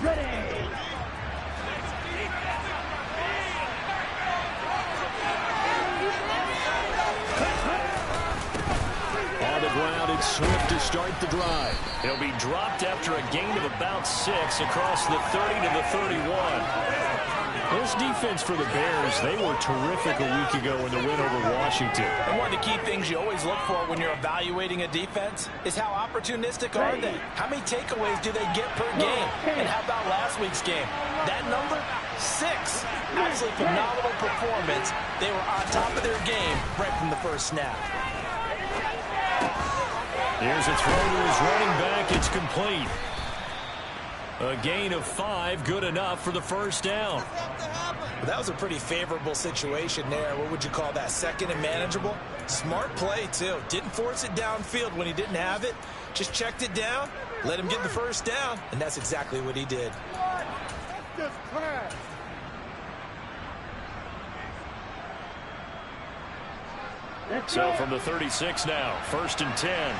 On the ground, it's Swift to start the drive. He'll be dropped after a gain of about 6 across the 30 to the 31. This defense for the Bears, they were terrific a week ago in the win over Washington. And one of the key things you always look for when you're evaluating a defense is how opportunistic are they? How many takeaways do they get per game? And how about last week's game? That number, 6. Absolutely phenomenal performance. They were on top of their game right from the first snap. Here's a throw to his running back. It's complete. A gain of 5, good enough for the first down. Well, that was a pretty favorable situation there. What would you call that? Second and manageable? Smart play, too. Didn't force it downfield when he didn't have it. Just checked it down, let him get the first down, and that's exactly what he did. So from the 36 now, 1st and 10.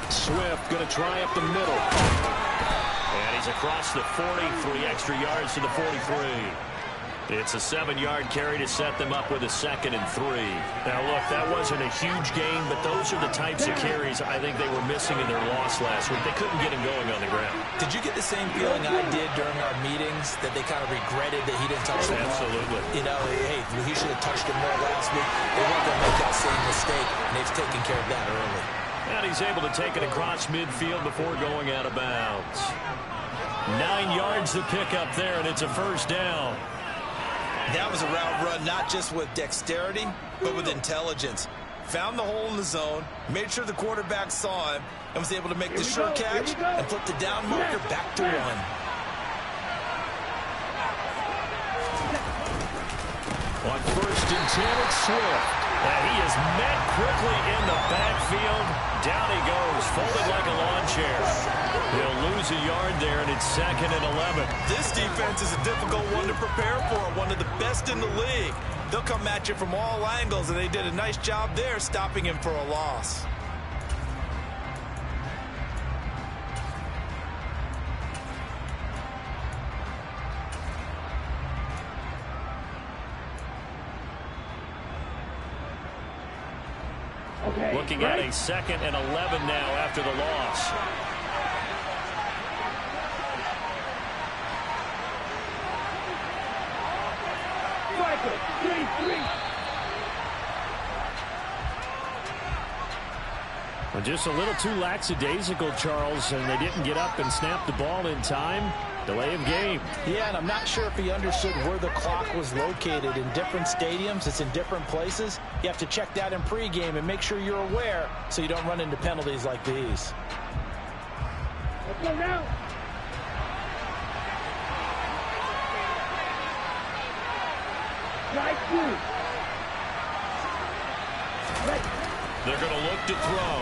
Swift going to try up the middle. And he's across the 40, 3 extra yards to the 43. It's a 7-yard carry to set them up with a 2nd and 3. Now, look, that wasn't a huge gain, but those are the types of carries I think they were missing in their loss last week. They couldn't get him going on the ground. Did you get the same feeling I did during our meetings, that they kind of regretted that he didn't touch the ball? Absolutely. You know, hey, he should have touched him more last week. They weren't going to make that same mistake, and they've taken care of that early. And he's able to take it across midfield before going out of bounds. 9 yards to pick up there, and it's a first down. That was a route run not just with dexterity, but with intelligence. Found the hole in the zone, made sure the quarterback saw him, and was able to make the sure catch and flip the down marker back to 1. On 1st and 10, it's Swift. And he is met quickly in the backfield. Down he goes, folded like a lawn chair. He'll lose a yard there, and it's 2nd and 11. This defense is a difficult one to prepare for, one of the best in the league. They'll come at you from all angles, and they did a nice job there stopping him for a loss. Looking at a 2nd and 11 now after the loss. Well, just a little too lackadaisical, Charles, and they didn't get up and snap the ball in time. Delay of game. Yeah, and I'm not sure if he understood where the clock was located. In different stadiums, it's in different places. You have to check that in pregame and make sure you're aware so you don't run into penalties like these. Let's go now. Right two. They're going to look to throw.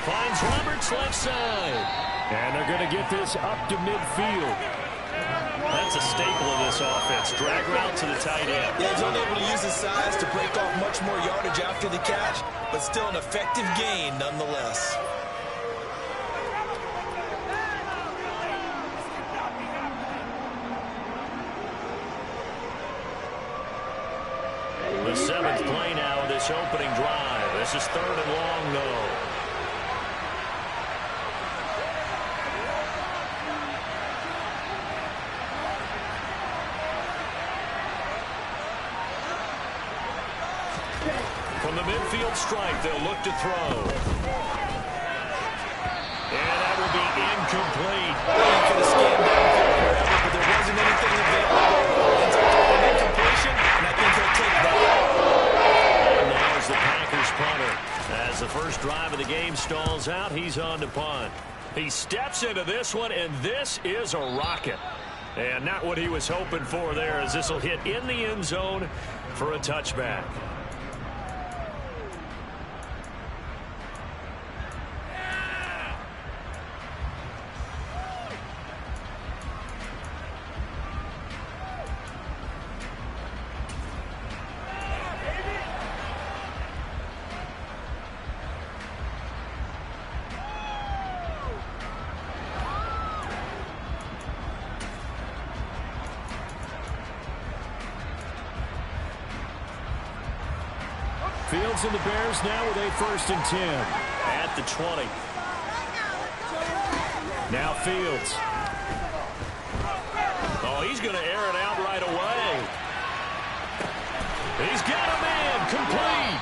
Finds Roberts left side. And they're going to get this up to midfield. That's a staple of this offense. Drag route to the tight end. Yeah, he's only able to use his size to break off much more yardage after the catch, but still an effective gain nonetheless. The 7th play now of this opening drive. This is 3rd and long, though. From the midfield strike, they'll look to throw. And that will be incomplete. Well, you could have scanned downfield forever, but there wasn't anything available. Ends up throwing an incompletion, and I think he'll take that. And there's the Packers punter. As the first drive of the game stalls out, he's on to punt. He steps into this one, and this is a rocket. And not what he was hoping for there, as this will hit in the end zone for a touchback. Fields and the Bears now with a 1st and 10. At the 20. Now Fields. Oh, he's going to air it out right away. He's got a man complete.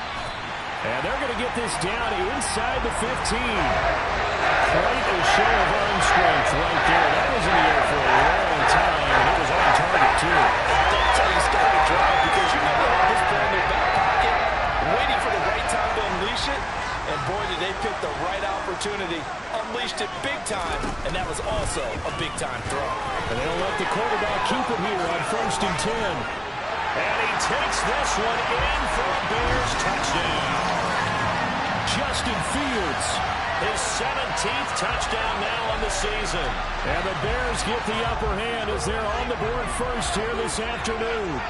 And they're going to get this down inside the 15. Quite a show of arm strength right there. That was in the air for a long time, and it was on target, too. That's how you start a drive, because you never have this play in their back pocket, waiting for the right time to unleash it. And boy, did they pick the right opportunity. Unleashed it big time, and that was also a big-time throw. And they'll let the quarterback keep it here on 1st and 10. And he takes this one in for a Bears touchdown. Justin Fields. His 17th touchdown now on the season. And the Bears get the upper hand as they're on the board first here this afternoon.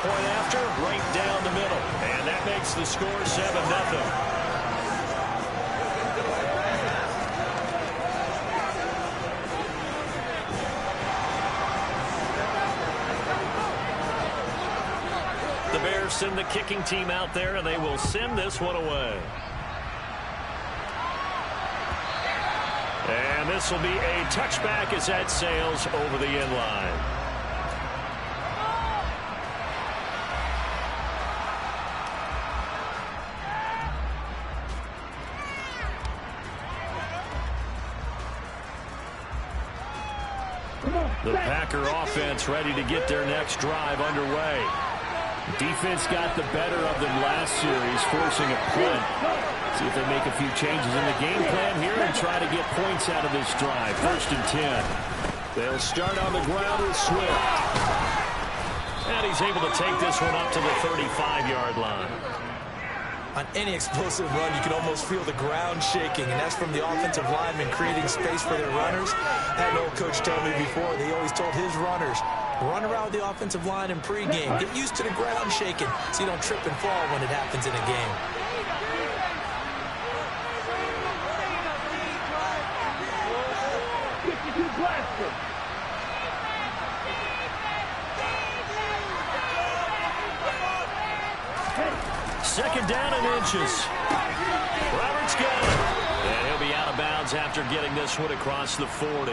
Point after, right down the middle. And that makes the score 7-0. The Bears send the kicking team out there, and they will send this one away. And this will be a touchback as that sails over the end line. The Packer offense ready to get their next drive underway. Defense got the better of them last series, forcing a punt. See if they make a few changes in the game plan here and try to get points out of this drive. 1st and 10. They'll start on the ground with Swift. And he's able to take this one up to the 35-yard line. On any explosive run, you can almost feel the ground shaking, and that's from the offensive linemen creating space for their runners. I had an old coach tell me before, they always told his runners, run around with the offensive line in pregame. Get used to the ground shaking so you don't trip and fall when it happens in a game. Second down and inches. Roberts got it. And he'll be out of bounds after getting this one across the 40.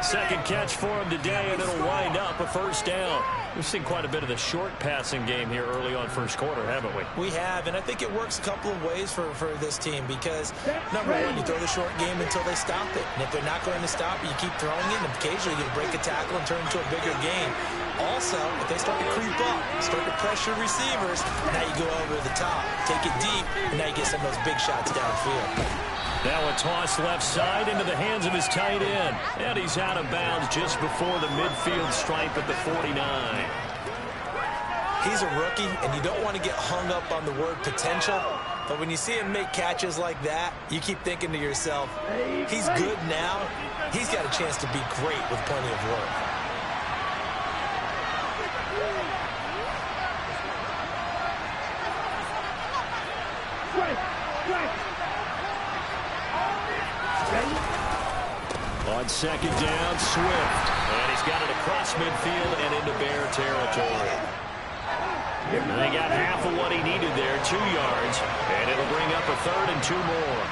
Second catch for him today, and it'll wind up a 1st down. We've seen quite a bit of the short passing game here early on first quarter, haven't we? We have, and I think it works a couple of ways for this team because, number one, you throw the short game until they stop it. And if they're not going to stop it, you keep throwing it, and occasionally you break a tackle and turn it into a bigger game. Also, if they start to creep up, start to pressure receivers, now you go over the top, take it deep, and now you get some of those big shots downfield. Now a toss left side into the hands of his tight end. And he's out of bounds just before the midfield stripe at the 49. He's a rookie, and you don't want to get hung up on the word potential. But when you see him make catches like that, you keep thinking to yourself, he's good now. He's got a chance to be great with plenty of work. On second down, Swift. And he's got it across midfield and into Bear territory. And they got half of what he needed there, 2 yards. And it'll bring up a 3rd and 2 more.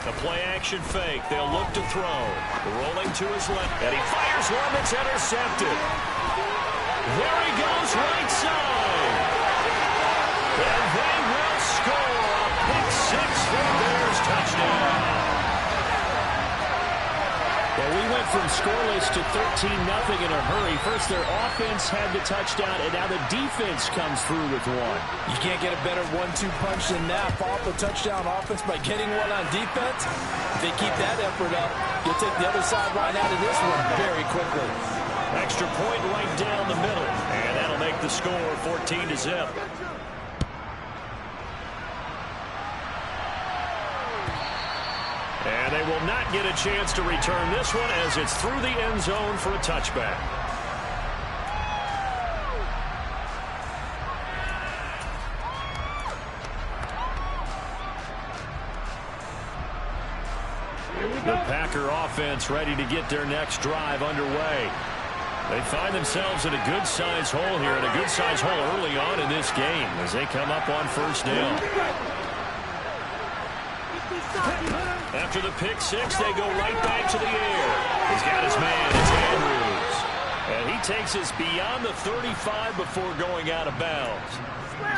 A play-action fake. They'll look to throw. Rolling to his left. And he fires one that's intercepted. There he goes right side. And they will score a pick 6 for the Bears touchdown. Well, we went from scoreless to 13-0 in a hurry. First, their offense had the touchdown, and now the defense comes through with one. You can't get a better 1-2 punch than that. Follow up a touchdown offense by getting one on defense. If they keep that effort up, you'll take the other side right out of this one very quickly. Extra point right down the middle. And that'll make the score 14-0. And they will not get a chance to return this one as it's through the end zone for a touchback. Packer offense ready to get their next drive underway. They find themselves in a good-sized hole here, and a good-sized hole early on in this game as they come up on first down. After the pick six, they go right back to the air. He's got his man, it's Andrews. And he takes us beyond the 35 before going out of bounds.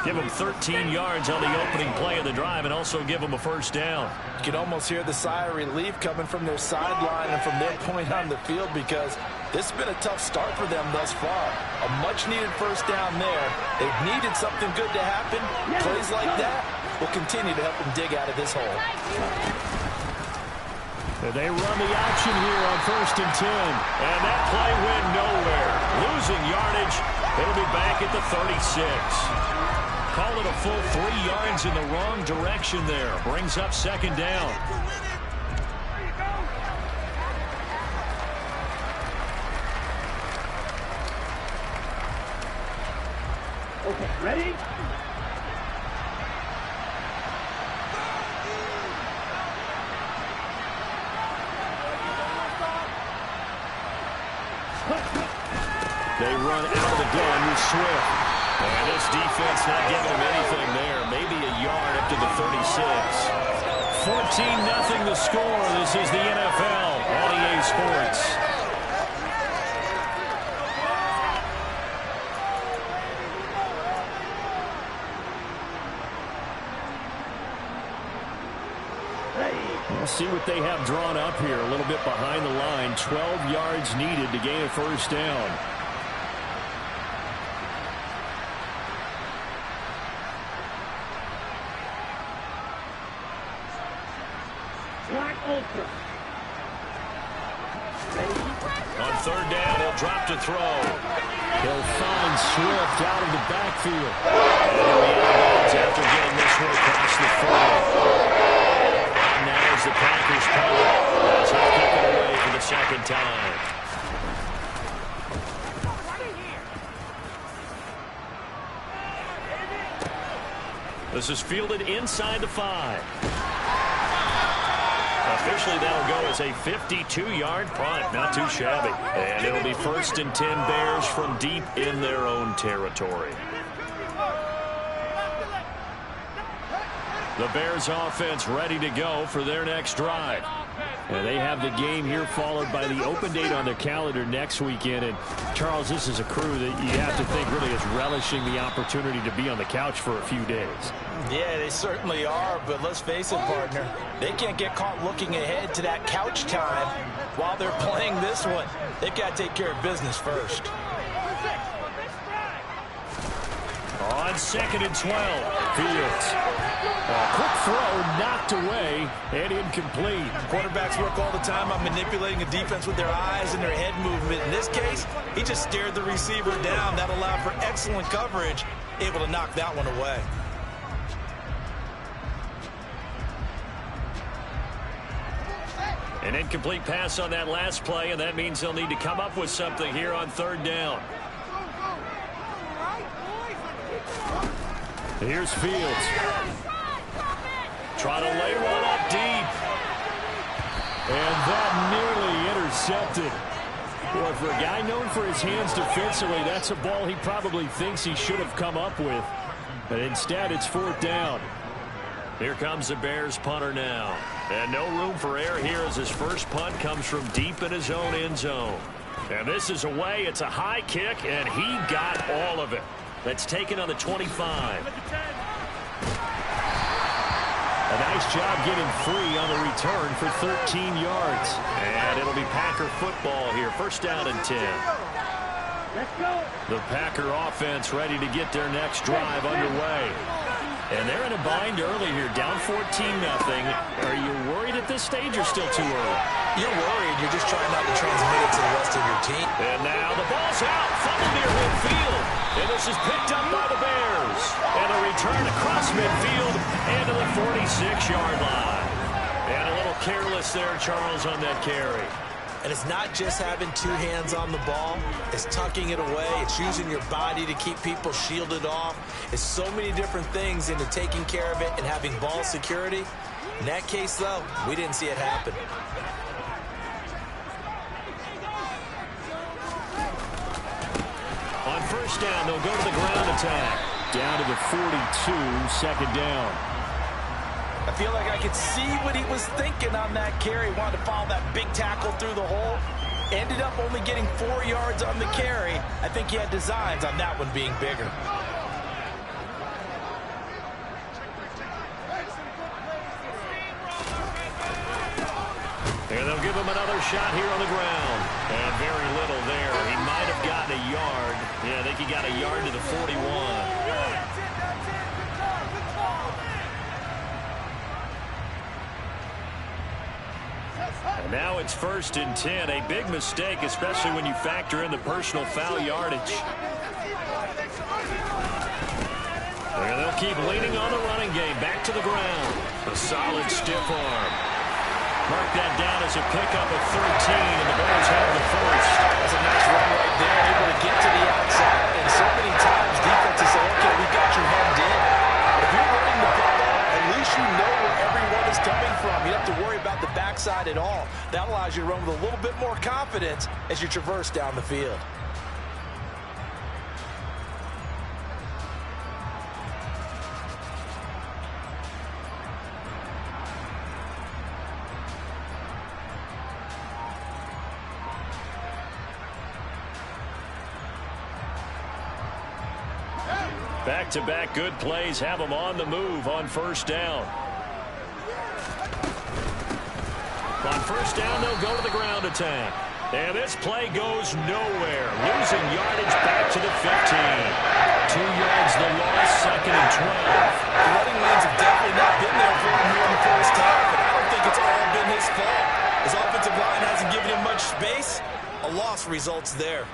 Give him 13 yards on the opening play of the drive and also give him a first down. You can almost hear the sigh of relief coming from their sideline and from their point on the field because this has been a tough start for them thus far. A much-needed first down there. They've needed something good to happen. Plays like that will continue to help them dig out of this hole. They run the option here on 1st and 10. And that play went nowhere. Losing yardage. It'll be back at the 36. Call it a full 3 yards in the wrong direction there. Brings up second down. Okay, ready? They run out of the gun with Swift. And this defense not giving them anything there. Maybe a yard up to the 36. 14-0 the score. This is the NFL on EA Sports. Let's see what they have drawn up here. A little bit behind the line. 12 yards needed to gain a first down. On third down, he'll drop to throw. He'll find Swift out of the backfield. And he'll be out of bounds after getting this one across the 40. And now is the Packers punt as he'll kick it away for the second time. This is fielded inside the 5. Officially, that'll go as a 52-yard punt. Not too shabby. And it'll be 1st and 10 Bears from deep in their own territory. The Bears offense ready to go for their next drive. And they have the game here followed by the open date on their calendar next weekend. And, Charles, this is a crew that you have to think really is relishing the opportunity to be on the couch for a few days. Yeah, they certainly are, but let's face it, partner. They can't get caught looking ahead to that couch time while they're playing this one. They've got to take care of business first. On 2nd and 12, Fields. A quick throw knocked away and incomplete. Quarterbacks work all the time on manipulating a defense with their eyes and their head movement. In this case, he just stared the receiver down. That allowed for excellent coverage, able to knock that one away. An incomplete pass on that last play, and that means they'll need to come up with something here on third down. Here's Fields. Trying to lay one up deep. And that nearly intercepted. Boy, for a guy known for his hands defensively, that's a ball he probably thinks he should have come up with. But instead, it's 4th down. Here comes the Bears punter now. And no room for error here as his first punt comes from deep in his own end zone. And this is away. It's a high kick, and he got all of it. That's taken on the 25. A nice job getting free on the return for 13 yards. And it'll be Packer football here. 1st down and 10. Let's go. The Packer offense ready to get their next drive underway. And they're in a bind early here, down 14-0. Are you worried at this stage or still too early? You're worried. You're just trying not to transmit it to the rest of your team. And now the ball's out, fumbled near midfield. And this is picked up by the Bears. And a return across midfield and to the 46-yard line. And a little careless there, Charles, on that carry. And it's not just having two hands on the ball. It's tucking it away. It's using your body to keep people shielded off. It's so many different things into taking care of it and having ball security. In that case, though, we didn't see it happen. first down. They'll go to the ground attack. Down to the 42, second down. I feel like I could see what he was thinking on that carry. Wanted to follow that big tackle through the hole. Ended up only getting 4 yards on the carry. I think he had designs on that one being bigger. And they'll give him another shot here on the ground. And very little there. He might have gotten a yard. Yeah, I think he got a yard to the 41. And now it's 1st and 10. A big mistake, especially when you factor in the personal foul yardage. And they'll keep leaning on the running game. Back to the ground. A solid stiff arm. Mark that down as a pickup of 13, and the Bears have the first. That's a nice run right there, able to get to the outside. And so many times defenses say, okay, we got you hemmed in. If you're running the football, at least you know where everyone is coming from. You don't have to worry about the backside at all. That allows you to run with a little bit more confidence as you traverse down the field. Back-to-back good plays have them on the move on first down. On first down, they'll go to the ground attack. And this play goes nowhere. Losing yardage back to the 15. 2 yards the loss, 2nd and 12. The running lanes have definitely not been there for him here in the first half, and I don't think it's all been his fault. His offensive line hasn't given him much space. A loss results there.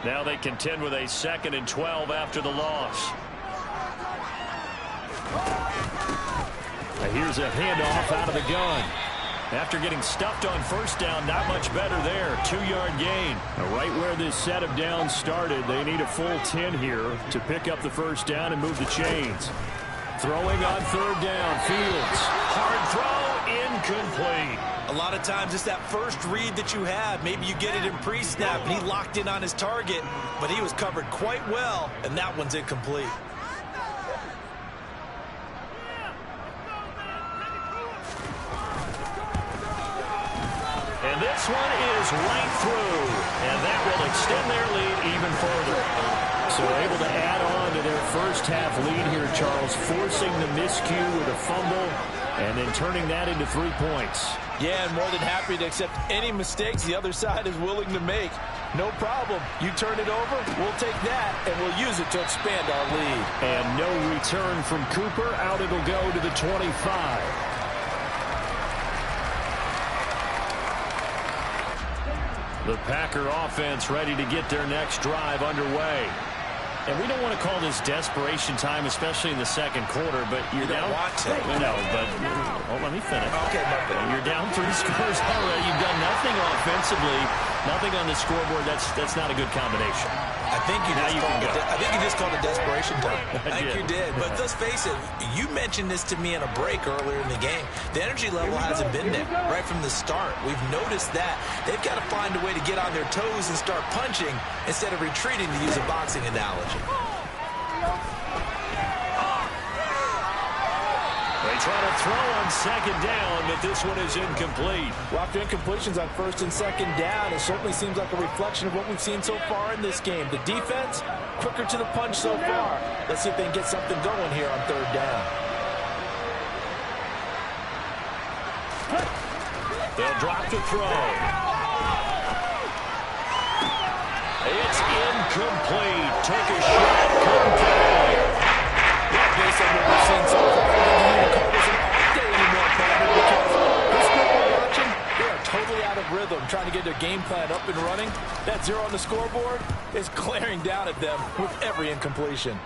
Now they contend with a 2nd and 12 after the loss. Now here's a handoff out of the gun. After getting stuffed on first down, not much better there. 2-yard gain. Now right where this set of downs started, they need a full 10 here to pick up the first down and move the chains. Throwing on 3rd down, Fields. Hard throw, incomplete. A lot of times it's that first read that you have. Maybe you get it in pre-snap, and he locked in on his target, but he was covered quite well, and that one's incomplete. And this one is right through, and that will extend their lead even further. So able to add on to their first half lead here, Charles, forcing the miscue with a fumble and then turning that into 3 points. Yeah, and more than happy to accept any mistakes the other side is willing to make. No problem. You turn it over, we'll take that, and we'll use it to expand our lead. And no return from Cooper. Out it'll go to the 25. The Packer offense ready to get their next drive underway. And we don't want to call this desperation time, especially in the second quarter, but you're down. Want to. No, but let me finish. Okay, You're down 3 scores already. You've done nothing offensively, nothing on the scoreboard. That's not a good combination. I think you just called it desperation time. I think you did. But let's face it, you mentioned this to me in a break earlier in the game. The energy level hasn't been there right from the start. We've noticed that. They've got to find a way to get on their toes and start punching instead of retreating, to use a boxing analogy. They try to throw on 2nd down, but this one is incomplete. Well, after incompletions on 1st and 2nd down, it certainly seems like a reflection of what we've seen so far in this game. The defense, quicker to the punch so far. Let's see if they can get something going here on 3rd down. They'll drop to throw. It's incomplete. Took a shot, couldn't throw. Based on what we've seen so far, I don't think you can call this an off day anymore, Bobby, because this group we're watching, they are totally out of rhythm, trying to get their game plan up and running. That 0 on the scoreboard is glaring down at them with every incompletion.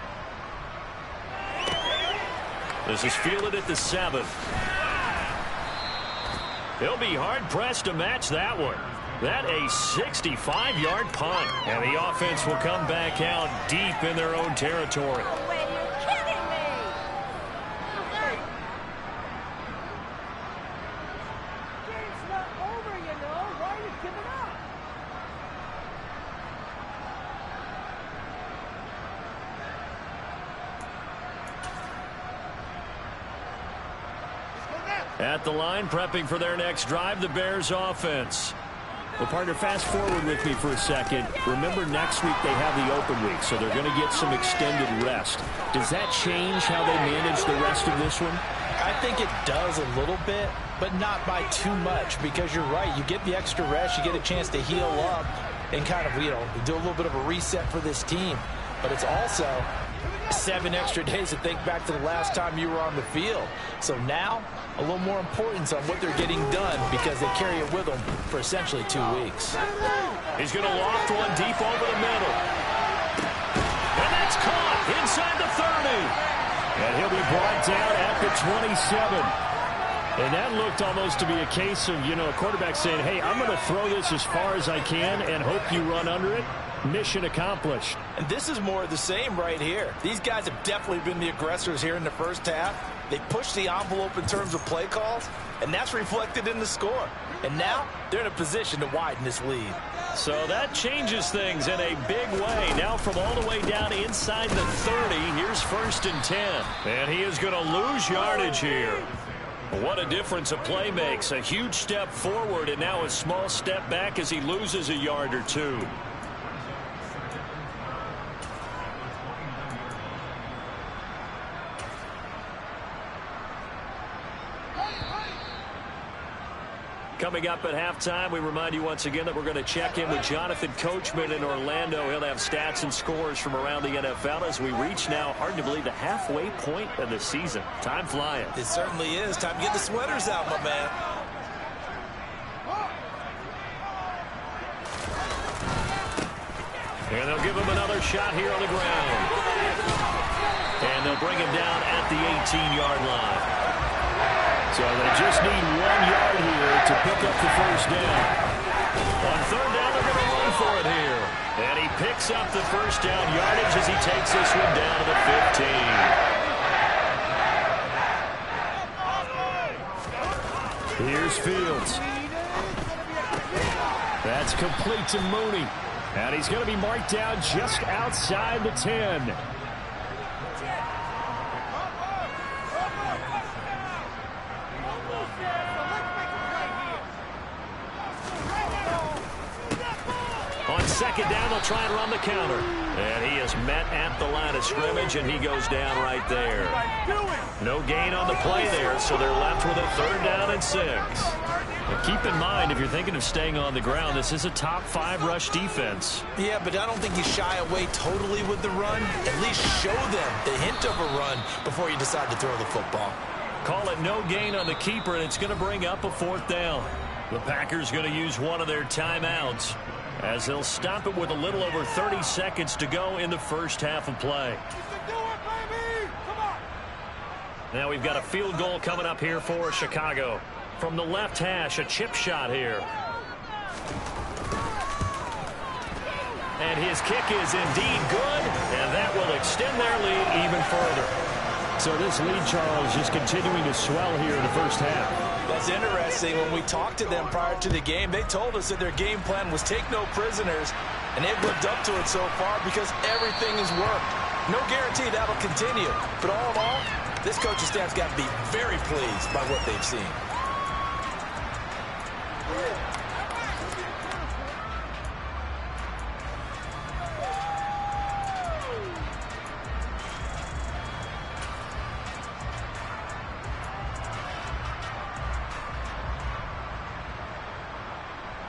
This is fielded at the 7. They'll be hard-pressed to match that one. That a 65-yard punt. And the offense will come back out deep in their own territory. At the line, prepping for their next drive, the Bears offense. Well, partner, fast forward with me for a second. Remember, next week they have the open week, so they're going to get some extended rest. Does that change how they manage the rest of this one? I think it does a little bit, but not by too much, because you're right. You get the extra rest, you get a chance to heal up and kind of, do a little bit of a reset for this team. But it's also 7 extra days to think back to the last time you were on the field. So now, a little more importance on what they're getting done because they carry it with them for essentially 2 weeks. He's going to loft one deep over the middle. And that's caught inside the 30. And he'll be brought down at the 27. And that looked almost to be a case of, a quarterback saying, hey, I'm going to throw this as far as I can and hope you run under it. Mission accomplished. And this is more of the same right here. These guys have definitely been the aggressors here in the first half. They pushed the envelope in terms of play calls, and that's reflected in the score. And now they're in a position to widen this lead. So that changes things in a big way. Now from all the way down inside the 30, here's 1st and 10. And he is going to lose yardage here. What a difference a play makes. A huge step forward and now a small step back as he loses a yard or two. Coming up at halftime, we remind you once again that we're going to check in with Jonathan Coachman in Orlando. He'll have stats and scores from around the NFL as we reach now, hard to believe, the halfway point of the season. Time flying. It certainly is. Time to get the sweaters out, my man. And they'll give him another shot here on the ground. And they'll bring him down at the 18-yard line. So they just need 1 yard here to pick up the first down. On 3rd down, they're going to run for it here. And he picks up the first down yardage as he takes this one down to the 15. Here's Fields. That's complete to Mooney. And he's going to be marked down just outside the 10. On 2nd down, they'll try and run the counter. And he is met at the line of scrimmage, and he goes down right there. No gain on the play there, so they're left with a 3rd down and 6. Now keep in mind, if you're thinking of staying on the ground, this is a top 5 rush defense. Yeah, but I don't think you shy away totally with the run. At least show them the hint of a run before you decide to throw the football. Call it no gain on the keeper, and it's going to bring up a 4th down. The Packers going to use one of their timeouts as they'll stop it with a little over 30 seconds to go in the first half of play. Now we've got a field goal coming up here for Chicago. From the left hash, a chip shot here. And his kick is indeed good, and that will extend their lead even further. So this lead, Charles, just continuing to swell here in the first half. That's interesting. When we talked to them prior to the game, they told us that their game plan was take no prisoners, and they've lived up to it so far because everything has worked. No guarantee that'll continue. But all in all, this coaching staff's got to be very pleased by what they've seen.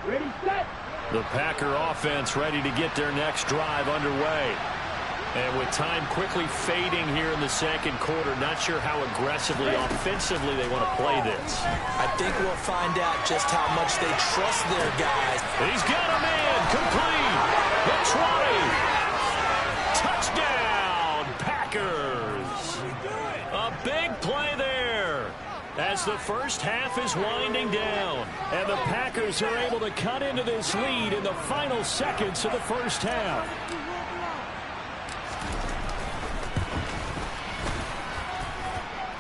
Ready, set. The Packer offense ready to get their next drive underway. And with time quickly fading here in the second quarter, not sure how aggressively, offensively they want to play this. I think we'll find out just how much they trust their guys. He's got a man complete. The 20. Touchdown, Packers. A big play there as the first half is winding down. And the Packers are able to cut into this lead in the final seconds of the first half.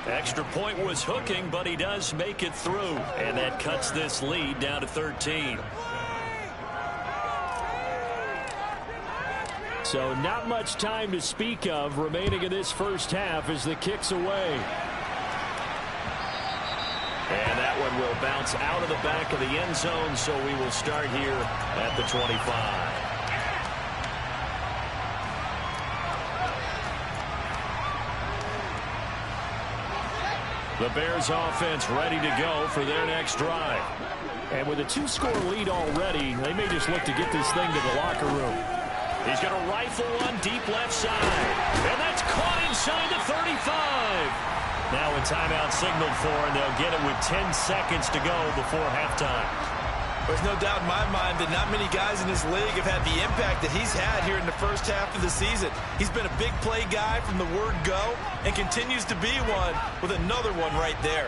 Extra point was hooking, but he does make it through. And that cuts this lead down to 13. So not much time to speak of remaining in this first half as the kick's away. And that one will bounce out of the back of the end zone, so we will start here at the 25. The Bears offense ready to go for their next drive. And with a 2-score lead already, they may just look to get this thing to the locker room. He's going to rifle one deep left side. And that's caught inside the 35. Now a timeout signaled for, and they'll get it with 10 seconds to go before halftime. There's no doubt in my mind that not many guys in this league have had the impact that he's had here in the first half of the season. He's been a big play guy from the word go and continues to be one with another one right there.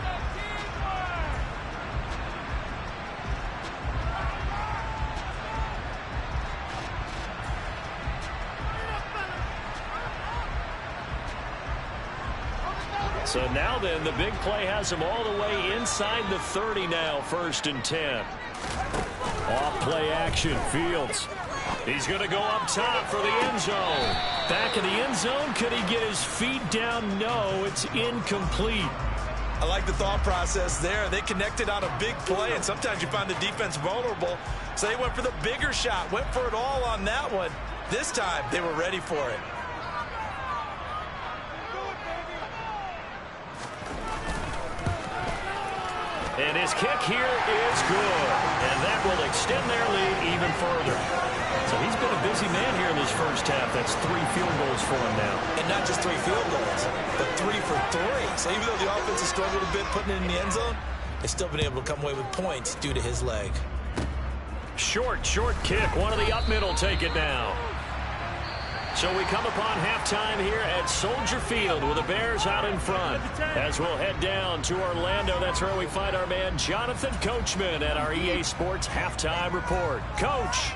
So now then, the big play has him all the way inside the 30 now, 1st and 10. Off play action, Fields. He's going to go up top for the end zone. Back of the end zone, could he get his feet down? No, it's incomplete. I like the thought process there. They connected on a big play, and sometimes you find the defense vulnerable. So they went for the bigger shot, went for it all on that one. This time, they were ready for it. And his kick here is good. And that will extend their lead even further. So he's been a busy man here in this first half. That's 3 field goals for him now. And not just 3 field goals, but 3 for 3. So even though the offense has struggled a bit putting it in the end zone, they've still been able to come away with points due to his leg. Short kick. One of the up middle take it now. So we come upon halftime here at Soldier Field with the Bears out in front. As we'll head down to Orlando, that's where we find our man Jonathan Coachman at our EA Sports Halftime Report. Coach.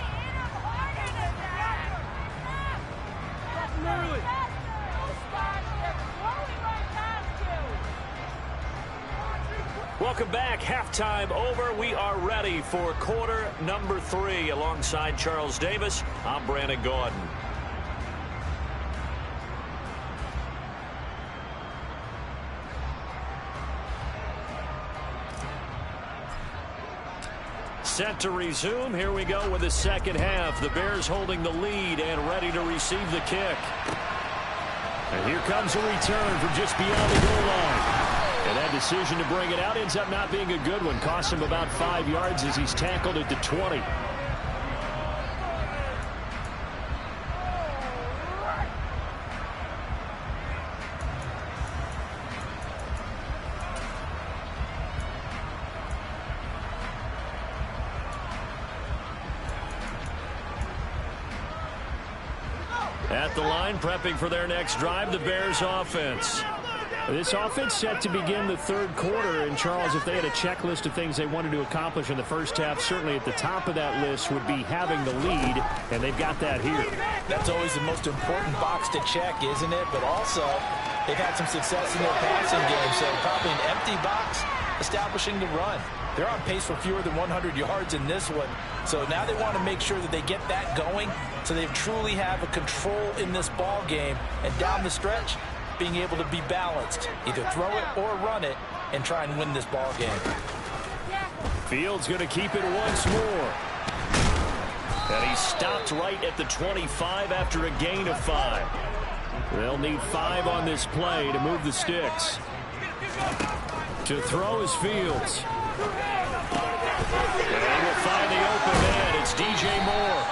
Welcome back. Halftime over. We are ready for quarter number 3. Alongside Charles Davis, I'm Brandon Gaudin. Set to resume. Here we go with the second half. The Bears holding the lead and ready to receive the kick. And here comes a return from just beyond the goal line. And that decision to bring it out ends up not being a good one. Costs him about 5 yards as he's tackled at the 20. At the line, prepping for their next drive, the Bears offense. This offense set to begin the third quarter. And, Charles, if they had a checklist of things they wanted to accomplish in the first half, certainly at the top of that list would be having the lead, and they've got that here. That's always the most important box to check, isn't it? But also, they've had some success in their passing game, so probably an empty box establishing the run. They're on pace for fewer than 100 yards in this one. So now they want to make sure that they get that going so they truly have a control in this ball game. And down the stretch, being able to be balanced. Either throw it or run it and try and win this ball game. Fields going to keep it once more. And he stopped right at the 25 after a gain of 5. They'll need 5 on this play to move the sticks. To throw is Fields. And he will find the open man. It's DJ Moore.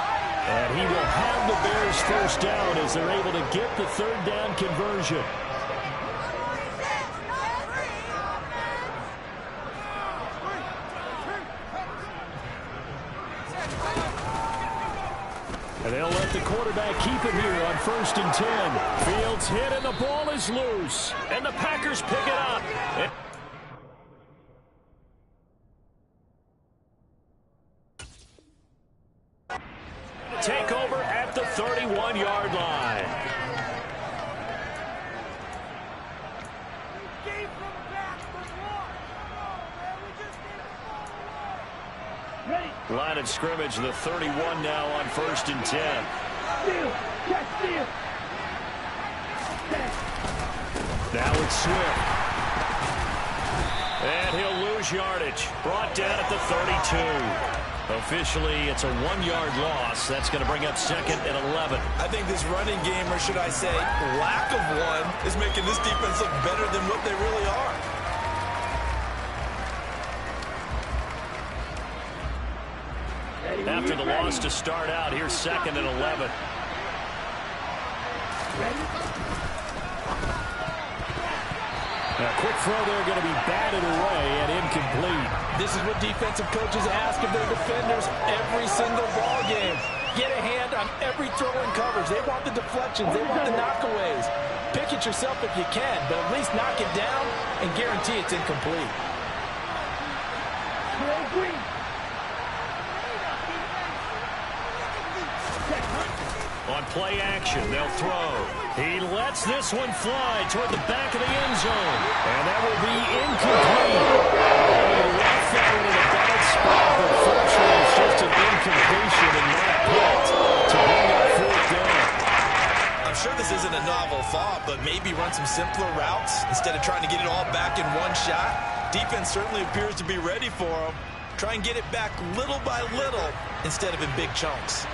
And he will have the Bears first down as they're able to get the third down conversion. And they'll let the quarterback keep it here on 1st and 10. Fields hit and the ball is loose. And the Packers pick it up. Take over at the 31-yard line. Line of scrimmage, the 31 now on 1st and 10. Now it's Swift. And he'll lose lose yardage. Brought down at the 32. Officially, it's a 1-yard loss. That's going to bring up 2nd and 11. I think this running game, or should I say lack of one, is making this defense look better than what they really are. After the loss to start out, here's 2nd and 11. A quick throw there going to be batted away and incomplete. This is what defensive coaches ask of their defenders every single ball game. Get a hand on every throw in coverage. They want the deflections. They want the knockaways. Pick it yourself if you can, but at least knock it down and guarantee it's incomplete. On play action, they'll throw. He lets this one fly toward the back of the end zone. And that will be incomplete. He left that one in a bad spot, but fortunately it's just an incompletion and not picked to bring up 4th down. I'm sure this isn't a novel thought, but maybe run some simpler routes instead of trying to get it all back in one shot. Defense certainly appears to be ready for them. Try and get it back little by little instead of in big chunks.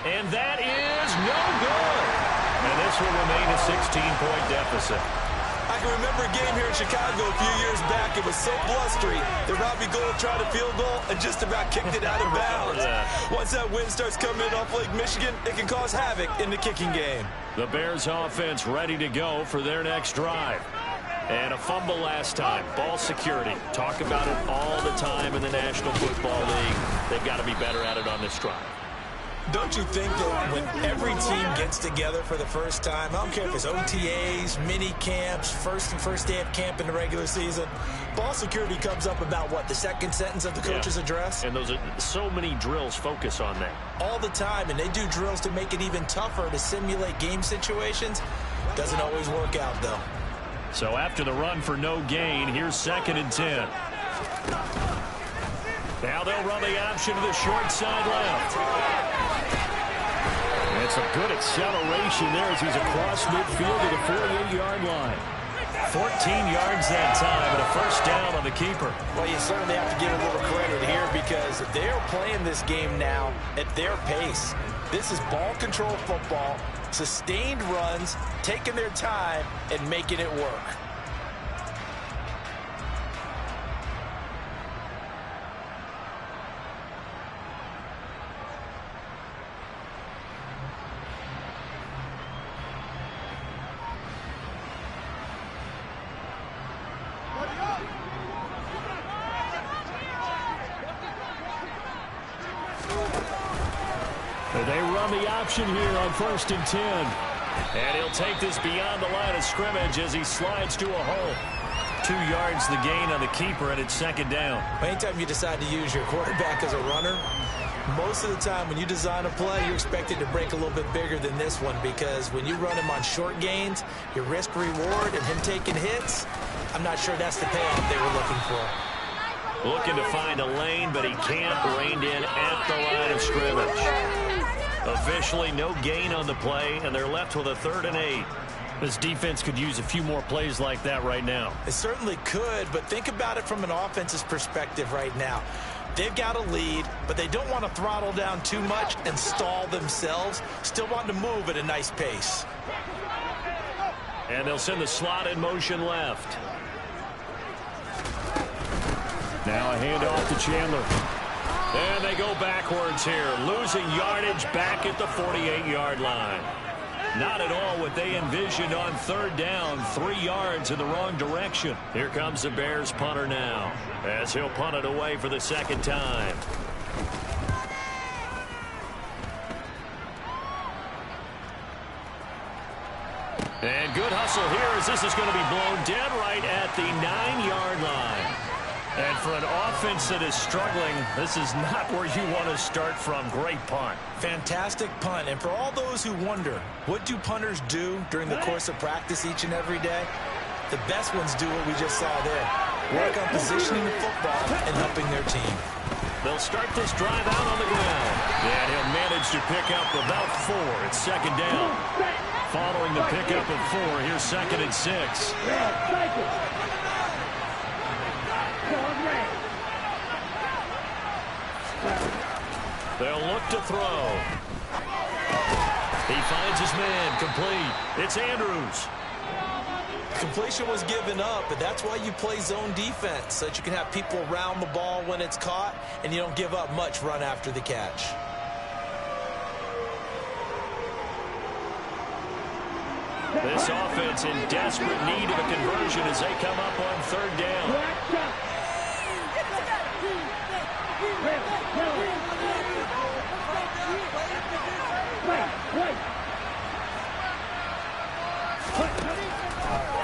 And that is no good. And this will remain a 16-point deficit. I can remember a game here in Chicago a few years back. It was so blustery that Robbie Gould tried a field goal and just about kicked it out of bounds. Once that wind starts coming off Lake Michigan, it can cause havoc in the kicking game. The Bears offense ready to go for their next drive. And a fumble last time. Ball security. Talk about it all the time in the National Football League. They've got to be better at it on this drive. Don't you think that when every team gets together for the first time, I don't care if it's OTAs, mini camps, first day of camp in the regular season, ball security comes up about what, the second sentence of the coach's address? And those are so many drills focus on that. All the time, and they do drills to make it even tougher to simulate game situations. Doesn't always work out, though. So after the run for no gain, here's 2nd and 10. Now they'll run the option to the short side left. It's a good acceleration there as he's across midfield to the 48-yard line. 14 yards that time and a first down on the keeper. Well, you certainly have to give a little credit here because they're playing this game now at their pace. This is ball control football, sustained runs, taking their time, and making it work. They run the option here on 1st and 10. And he'll take this beyond the line of scrimmage as he slides to a hole. 2 yards the gain on the keeper, and it's 2nd down. Anytime you decide to use your quarterback as a runner, most of the time when you design a play, you're expected to break a little bit bigger than this one because when you run him on short gains, your risk-reward and him taking hits, I'm not sure that's the payoff they were looking for. Looking to find a lane, but he can't. Reined in at the line of scrimmage. Officially no gain on the play, and they're left with a 3rd and 8. This defense could use a few more plays like that right now. It certainly could, but think about it from an offense's perspective right now. They've got a lead, but they don't want to throttle down too much and stall themselves. Still want to move at a nice pace. And they'll send the slot in motion left. Now a handoff to Chandler. And they go backwards here, losing yardage back at the 48-yard line. Not at all what they envisioned on 3rd down, 3 yards in the wrong direction. Here comes the Bears punter now, as he'll punt it away for the 2nd time. And good hustle here as this is going to be blown dead right at the 9-yard line. And for an offense that is struggling, this is not where you want to start from. Great punt. Fantastic punt. And for all those who wonder, what do punters do during the course of practice each and every day? The best ones do what we just saw there. Work on positioning the football and helping their team. They'll start this drive out on the ground. And he'll manage manages to pick up about 4. It's second down. Following the pickup of 4, here's second and 6. They'll look to throw. He finds his man, complete. It's Andrews. Completion was given up, but that's why you play zone defense, so that you can have people around the ball when it's caught, and you don't give up much run after the catch. This offense in desperate need of a conversion as they come up on third down.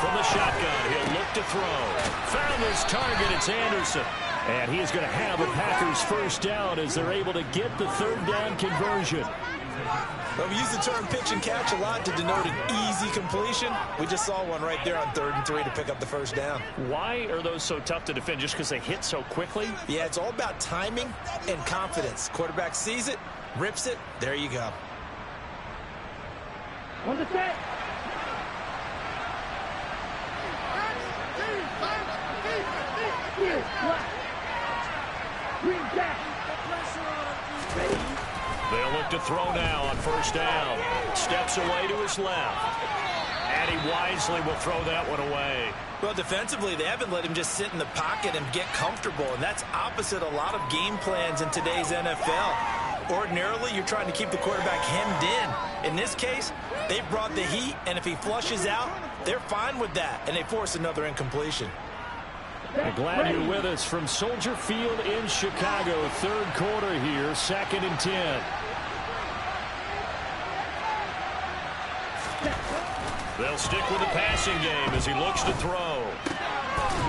From the shotgun, he'll look to throw. Found his target, it's Anderson. And he is going to have a Packers first down as they're able to get the third down conversion. Well, we use the term pitch and catch a lot to denote an easy completion. We just saw one right there on 3rd and 3 to pick up the first down. Why are those so tough to defend? Just because they hit so quickly? Yeah, it's all about timing and confidence. Quarterback sees it, rips it, there you go. On the set. They'll look to throw now on first down. Steps away to his left. And he wisely will throw that one away. Well, defensively, they haven't let him just sit in the pocket and get comfortable, and that's opposite a lot of game plans in today's NFL. Ordinarily, you're trying to keep the quarterback hemmed in. In this case, they brought the heat, and if he flushes out, they're fine with that, and they force another incompletion. I'm glad you're with us from Soldier Field in Chicago. Third quarter here, 2nd and 10. They'll stick with the passing game as he looks to throw.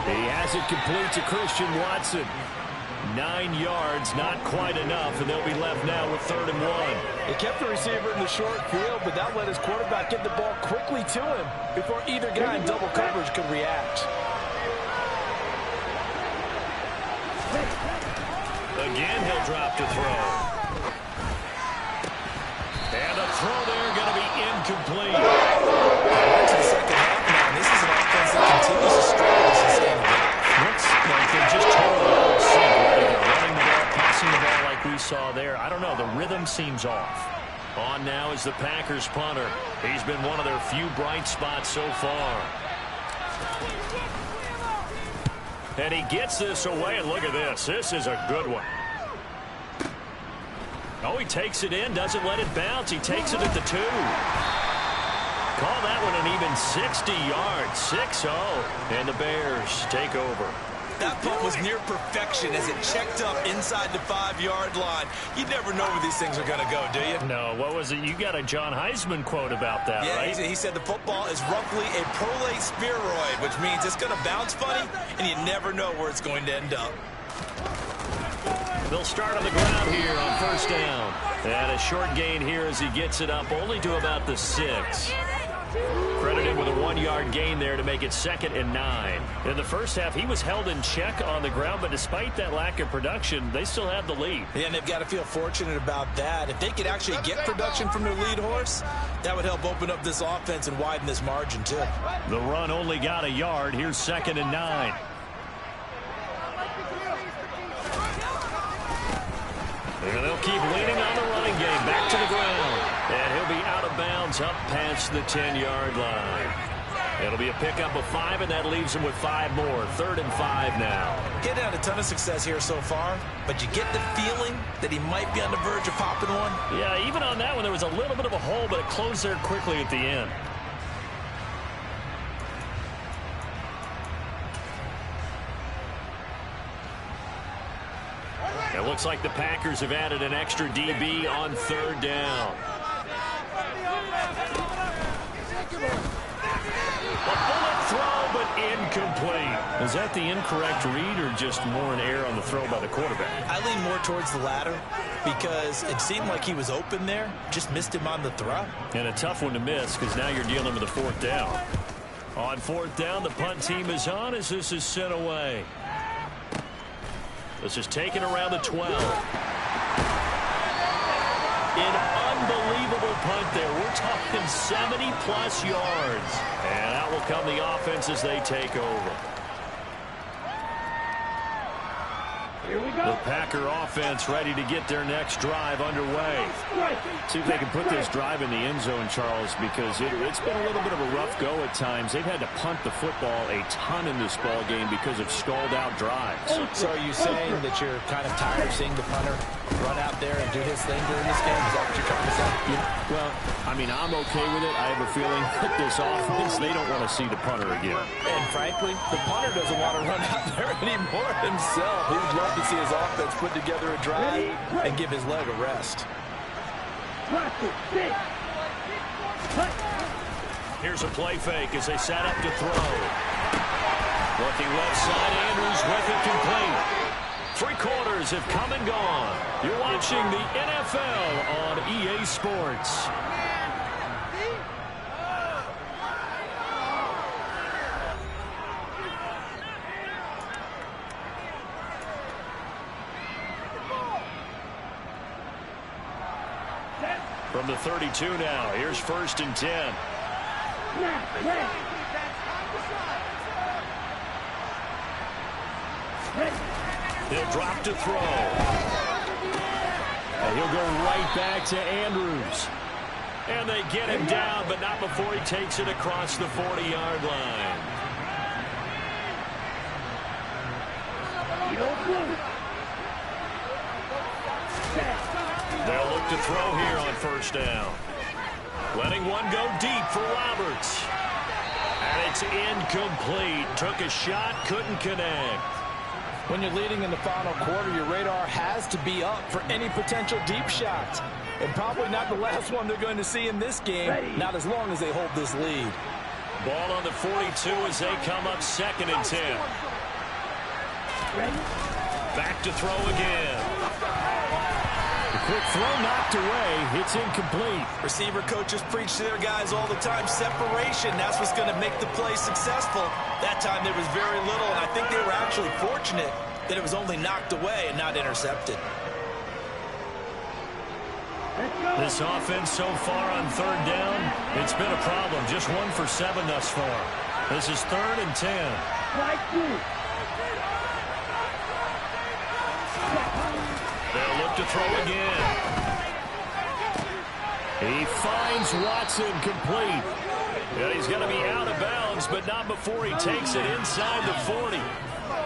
He has it complete to Christian Watson. 9 yards, not quite enough, and they'll be left now with 3rd and 1. They kept the receiver in the short field, but that let his quarterback get the ball quickly to him before either guy in double coverage could react. Again, he'll drop to throw. And a throw there going to be incomplete. To the second half now, and this is an offense that continues to struggle to sustain a game. Looks like they're just totally out of sync. Whether they're running the ball, passing the ball like we saw there. I don't know. The rhythm seems off. On now is the Packers punter. He's been one of their few bright spots so far. And he gets this away, and look at this. This is a good one. Oh, he takes it in, doesn't let it bounce. He takes it at the 2. Call that one an even 60 yards, 6-0. And the Bears take over. That punt was near perfection as it checked up inside the 5-yard line. You never know where these things are going to go, do you? No, what was it? You got a John Heisman quote about that, yeah, right? He said the football is roughly a prolate spheroid, which means it's going to bounce funny, and you never know where it's going to end up. They'll start on the ground here on first down. And a short gain here as he gets it up only to about the 6. Credited with a 1-yard gain there to make it 2nd and 9. In the first half, he was held in check on the ground, but despite that lack of production, they still have the lead. Yeah, and they've got to feel fortunate about that. If they could actually get production from their lead horse, that would help open up this offense and widen this margin, too. The run only got a yard. Here's 2nd and 9. And they'll keep leaning on the running game. Back to the ground. And he'll be out of bounds up past the 10-yard line. It'll be a pickup of 5, and that leaves him with 5 more. 3rd and 5 now. Getting had a ton of success here so far, but you get the feeling that he might be on the verge of popping one. Yeah, even on that one, there was a little bit of a hole, but it closed there quickly at the end. It looks like the Packers have added an extra DB on 3rd down. A bullet throw, but incomplete. Is that the incorrect read or just more an error on the throw by the quarterback? I lean more towards the latter because it seemed like he was open there, just missed him on the throw. And a tough one to miss because now you're dealing with a 4th down. On 4th down, the punt team is on as this is sent away. This is taken around the 12. An unbelievable punt there. We're talking 70-plus yards. And out will come the offense as they take over. Here we go. The Packer offense ready to get their next drive underway. See if they can put this drive in the end zone, Charles, because it's been a little bit of a rough go at times. They've had to punt the football a ton in this ball game because of stalled-out drives. So are you saying that you're kind of tired of seeing the punter run out there and do his thing during this game? Is that what you're trying to say? Well, I mean, I'm okay with it. I have a feeling that this offense, they don't want to see the punter again. And frankly, the punter doesn't want to run out there anymore himself. He would love to see his offense put together a drive and give his leg a rest. Here's a play fake as they set up to throw. Looking left side, Andrews with it complete. 3 quarters have come and gone. You're watching the NFL on EA Sports. From the 32 now, here's 1st and 10. He'll drop to throw. And he'll go right back to Andrews. And they get him down, but not before he takes it across the 40-yard line. They'll look to throw here on 1st down. Letting one go deep for Roberts. And it's incomplete. Took a shot, couldn't connect. When you're leading in the final quarter, your radar has to be up for any potential deep shots. And probably not the last one they're going to see in this game, not as long as they hold this lead. Ball on the 42 as they come up 2nd and 10. Back to throw again. The quick throw knocked away. It's incomplete. Receiver coaches preach to their guys all the time, separation. That's what's going to make the play successful. That time there was very little, and I think they were actually fortunate that it was only knocked away and not intercepted. This offense so far on 3rd down, it's been a problem. Just 1 for 7 thus far. This is 3rd and 10. They'll look to throw again. He finds Watson complete. And he's going to be out of bounds, but not before he takes it inside the 40.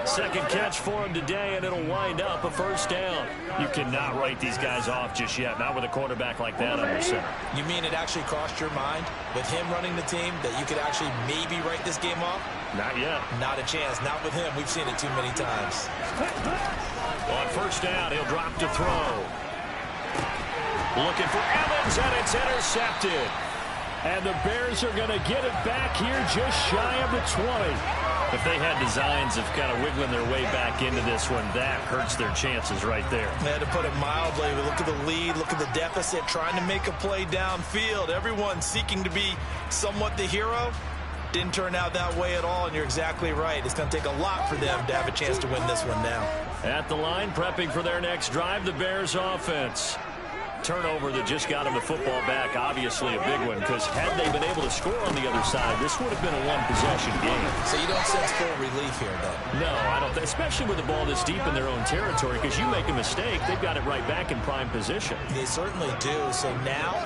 Second catch for him today, and it'll wind up a 1st down. You cannot write these guys off just yet, not with a quarterback like that under center. You mean it actually crossed your mind with him running the team that you could actually maybe write this game off? Not yet. Not a chance. Not with him. We've seen it too many times. On 1st down, he'll drop to throw. Looking for Evans, and it's intercepted. And the Bears are going to get it back here just shy of the 20. If they had designs of kind of wiggling their way back into this one, that hurts their chances right there. They had to put it mildly. Look at the lead, look at the deficit, trying to make a play downfield. Everyone seeking to be somewhat the hero. Didn't turn out that way at all, and you're exactly right. It's going to take a lot for them to have a chance to win this one now. At the line, prepping for their next drive, the Bears offense. Turnover that just got him the football back, obviously a big one, because had they been able to score on the other side, this would have been a one-possession game. So you don't sense full relief here, then? No, I don't, especially with the ball this deep in their own territory, because you make a mistake, they've got it right back in prime position. They certainly do. So now,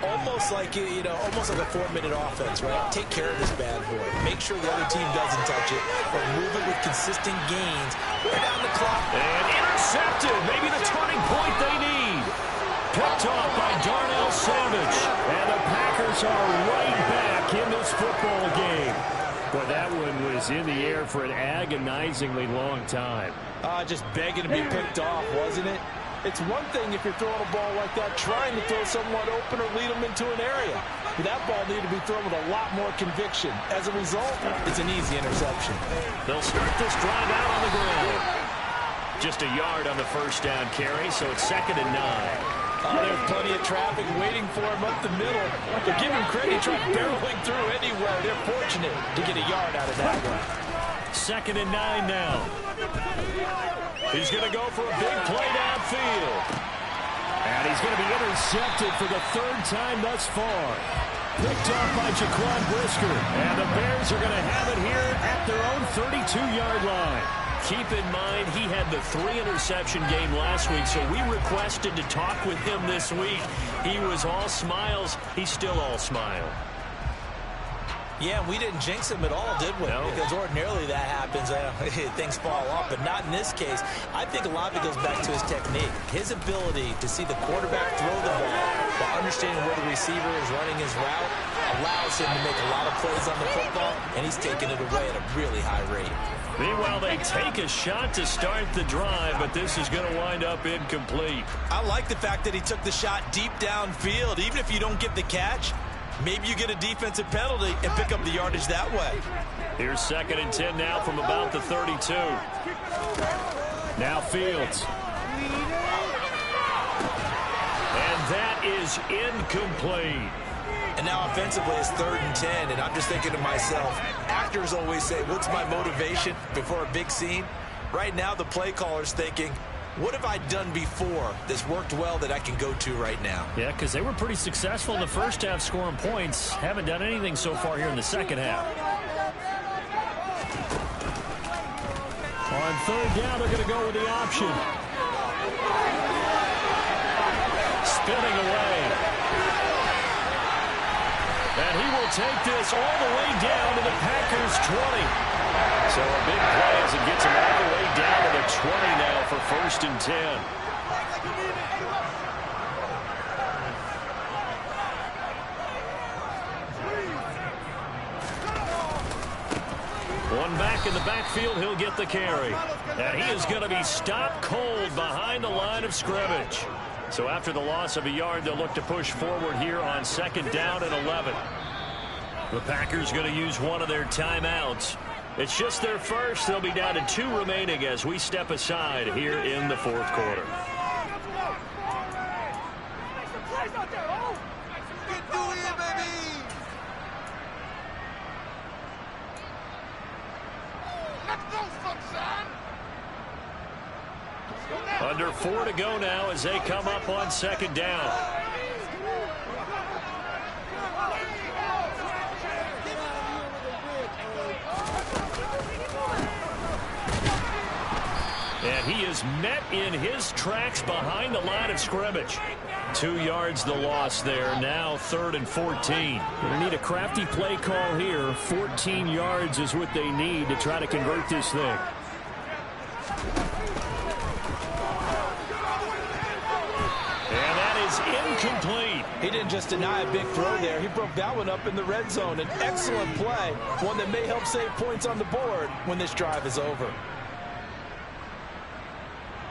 almost like almost like a 4-minute offense, right? Take care of this bad boy. Make sure the other team doesn't touch it, but move it with consistent gains. We're down the clock. And intercepted. Maybe the turning point they need. Picked off by Darnell Savage. And the Packers are right back in this football game. Well, that one was in the air for an agonizingly long time. Just begging to be picked off, wasn't it? It's one thing if you're throwing a ball like that, trying to throw someone open or lead them into an area. But that ball needed to be thrown with a lot more conviction. As a result, it's an easy interception. They'll start this drive out on the ground. Just a yard on the 1st down carry, so it's 2nd and 9. There's plenty of traffic waiting for him up the middle. But give him credit, he tried barreling through anywhere. They're fortunate to get a yard out of that one. 2nd and 9 now. He's going to go for a big play downfield. And he's going to be intercepted for the third time thus far. Picked off by Jaquan Brisker. And the Bears are going to have it here at their own 32-yard line. Keep in mind, he had the 3-interception game last week, so we requested to talk with him this week. He was all smiles. He's still all smile. Yeah, we didn't jinx him at all, did we? No. Because ordinarily that happens. Things fall off, but not in this case. I think a lot of it goes back to his technique. His ability to see the quarterback throw the ball while understanding where the receiver is running his route allows him to make a lot of plays on the football, and he's taking it away at a really high rate. Meanwhile, they take a shot to start the drive, but this is going to wind up incomplete. I like the fact that he took the shot deep downfield. Even if you don't get the catch, maybe you get a defensive penalty and pick up the yardage that way. Here's 2nd and 10 now from about the 32. Now Fields. And that is incomplete. And now offensively it's 3rd and 10, and I'm just thinking to myself, actors always say, what's my motivation before a big scene? Right now the play caller's thinking, what have I done before that's worked well that I can go to right now? Yeah, because they were pretty successful in the first half scoring points. Haven't done anything so far here in the second half. On 3rd down, they're going to go with the option. Spinning away. And he will take this all the way down to the Packers' 20. So a big play as it gets him all the way down to the 20 now for 1st and 10. One back in the backfield, he'll get the carry. And he is going to be stopped cold behind the line of scrimmage. So after the loss of a yard, they'll look to push forward here on 2nd down and 11. The Packers going to use one of their timeouts. It's just their first. They'll be down to 2 remaining as we step aside here in the 4th quarter. Under 4 to go now as they come up on 2nd down. And he is met in his tracks behind the line of scrimmage. 2 yards the loss there. Now 3rd and 14. They need a crafty play call here. 14 yards is what they need to try to convert this thing. And that is incomplete. He didn't just deny a big throw there. He broke that one up in the red zone. An excellent play. One that may help save points on the board when this drive is over.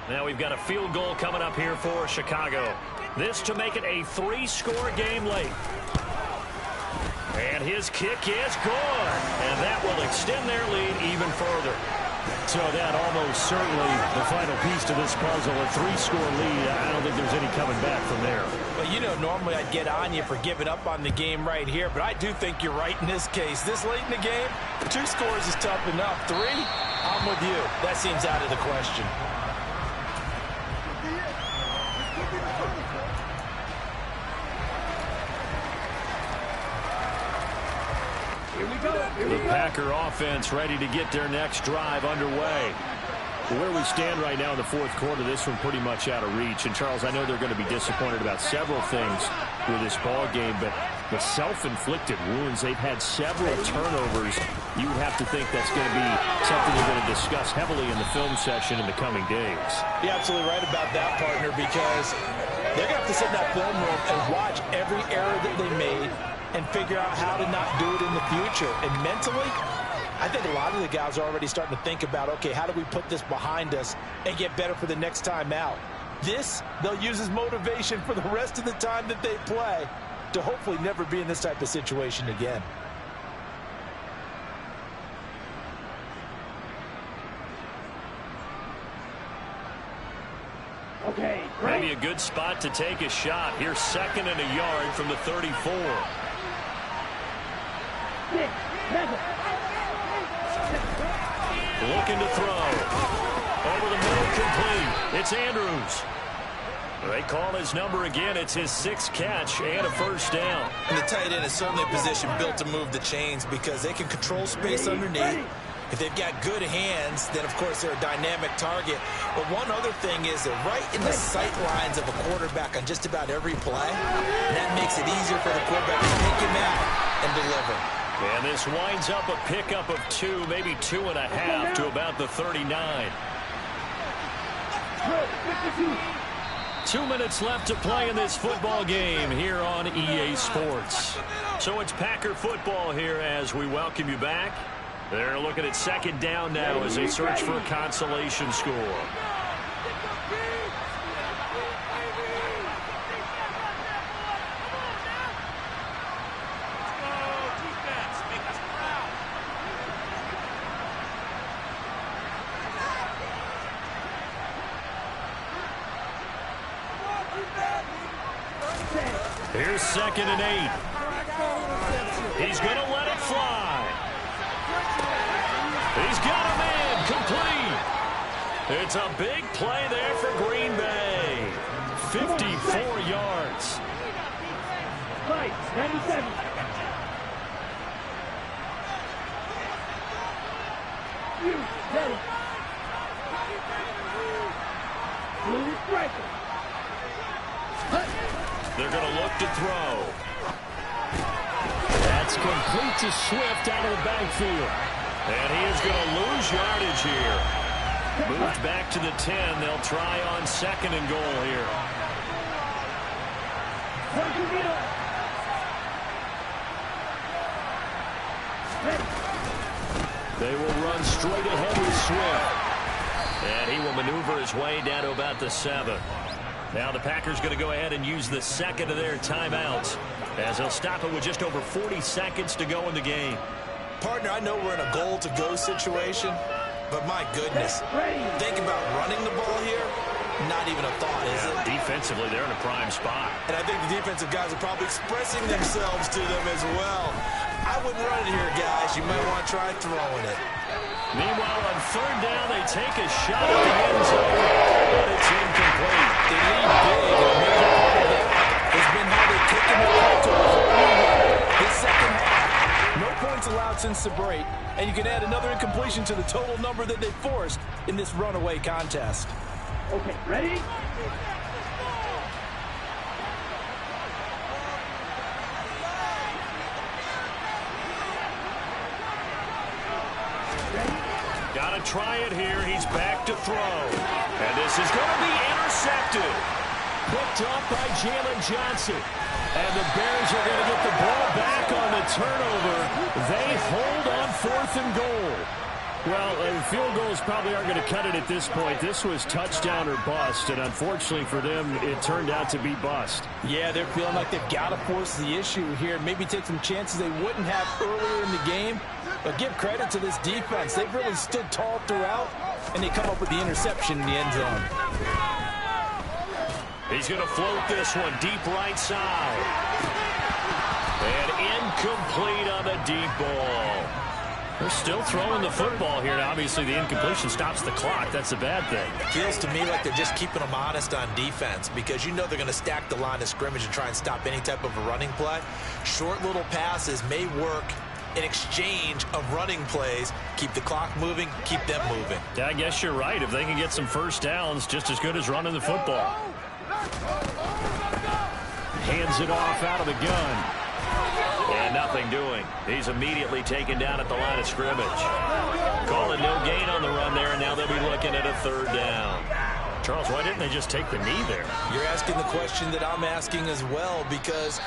Now we've got a field goal coming up here for Chicago. This to make it a 3-score game late. And his kick is good. And that will extend their lead even further. So that almost certainly the final piece to this puzzle. A 3-score lead. I don't think there's any coming back from there. Well, you know, normally I'd get on you for giving up on the game right here, but I do think you're right in this case. This late in the game, 2 scores is tough enough. 3, I'm with you. That seems out of the question. The Packer offense ready to get their next drive underway. Where we stand right now in the 4th quarter, this one pretty much out of reach. And, Charles, I know they're going to be disappointed about several things with this ball game, but the self-inflicted wounds, they've had several turnovers. You would have to think that's going to be something they're going to discuss heavily in the film session in the coming days. You're absolutely right about that, partner, because they're going to have to sit in that film room and watch every error that they made and figure out how to not do it in the future. And mentally, I think a lot of the guys are already starting to think about, okay, how do we put this behind us and get better for the next time out? This, they'll use as motivation for the rest of the time that they play to hopefully never be in this type of situation again. Okay, Maybe a good spot to take a shot. Here's 2nd and a yard from the 34. 6, 7. Looking to throw. Over the middle, complete. It's Andrews. They call his number again. It's his 6th catch and a first down. And the tight end is certainly a position built to move the chains because they can control space underneath. If they've got good hands, then, of course, they're a dynamic target. But one other thing is they're right in the sight lines of a quarterback on just about every play. And that makes it easier for the quarterback to pick him out and deliver. And this winds up a pickup of 2, maybe 2.5 to about the 39. 2 minutes left to play in this football game here on EA Sports. So it's Packer football here as we welcome you back. They're looking at 2nd down now as they search for a consolation score. Here's 2nd and 8. He's going to let it fly. He's got a man complete. It's a big play there for Green Bay. 54 yards. Right, 97. You, ready. Blue striker. They're going to look to throw. That's complete to Swift out of the backfield. And he is going to lose yardage here. Moved back to the 10. They'll try on 2nd and goal here. They will run straight ahead with Swift. And he will maneuver his way down to about the 7. Now the Packers going to go ahead and use the 2nd of their timeouts as they'll stop it with just over 40 seconds to go in the game. Partner, I know we're in a goal-to-go situation, but my goodness, think about running the ball here. Not even a thought, is it? Defensively, they're in a prime spot. And I think the defensive guys are probably expressing themselves to them as well. I wouldn't run it here, guys. You might want to try throwing it. Meanwhile, on 3rd down, they take a shot at the end zone, but it's incomplete. They lead big, and a major part of that has been how they've taken the ball to a whole new level. This second half, no points allowed since the break, and you can add another incompletion to the total number that they forced in this runaway contest. Okay, ready? Got to try it here. He's back to throw. And this is going to be intercepted. Picked up by Jalen Johnson. And the Bears are going to get the ball back on the turnover. They hold on 4th and goal. Well, field goals probably aren't going to cut it at this point. This was touchdown or bust, and unfortunately for them, it turned out to be bust. Yeah, they're feeling like they've got to force the issue here. Maybe take some chances they wouldn't have earlier in the game. But give credit to this defense. They've really stood tall throughout, and they come up with the interception in the end zone. He's going to float this one deep right side. And incomplete on the deep ball. They're still throwing the football here. Now, obviously, the incompletion stops the clock. That's a bad thing. Feels to me like they're just keeping them honest on defense because you know they're going to stack the line of scrimmage and try and stop any type of a running play. Short little passes may work in exchange of running plays. Keep the clock moving, keep them moving. Yeah, I guess you're right. If they can get some first downs, just as good as running the football. Hands it off out of the gun. And nothing doing. He's immediately taken down at the line of scrimmage. Calling no gain on the run there, and now they'll be looking at a 3rd down. Charles, why didn't they just take the knee there? You're asking the question that I'm asking as well because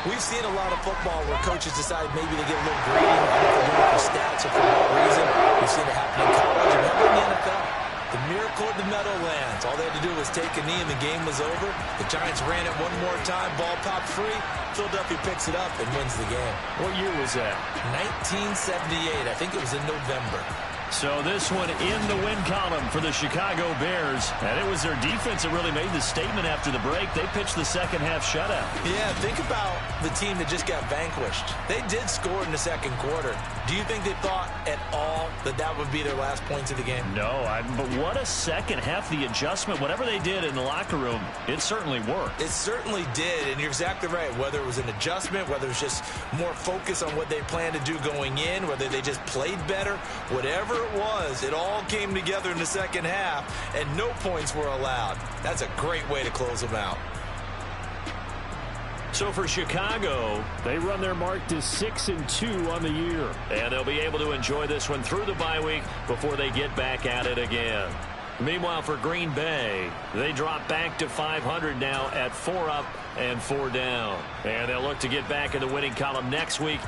we've seen a lot of football where coaches decide maybe they get a little greedy. I don't know if they're doing it for stats or for what reason. We've seen it happen in college and in the NFL. The miracle in the Meadowlands. All they had to do was take a knee and the game was over. The Giants ran it one more time. Ball popped free. Philadelphia picks it up and wins the game. What year was that? 1978. I think it was in November. So this one in the win column for the Chicago Bears. And it was their defense that really made the statement after the break. They pitched the second half shutout. Yeah, think about the team that just got vanquished. They did score in the second quarter. Do you think they thought at all that that would be their last points of the game? No, but what a second half. The adjustment, whatever they did in the locker room, it certainly worked. It certainly did, and you're exactly right. Whether it was an adjustment, whether it was just more focus on what they planned to do going in, whether they just played better, whatever it was, it all came together in the second half, and no points were allowed. That's a great way to close them out. So for Chicago, they run their mark to 6-2 on the year. And they'll be able to enjoy this one through the bye week before they get back at it again. Meanwhile, for Green Bay, they drop back to 500 now at 4 up and 4 down. And they'll look to get back in the winning column next week.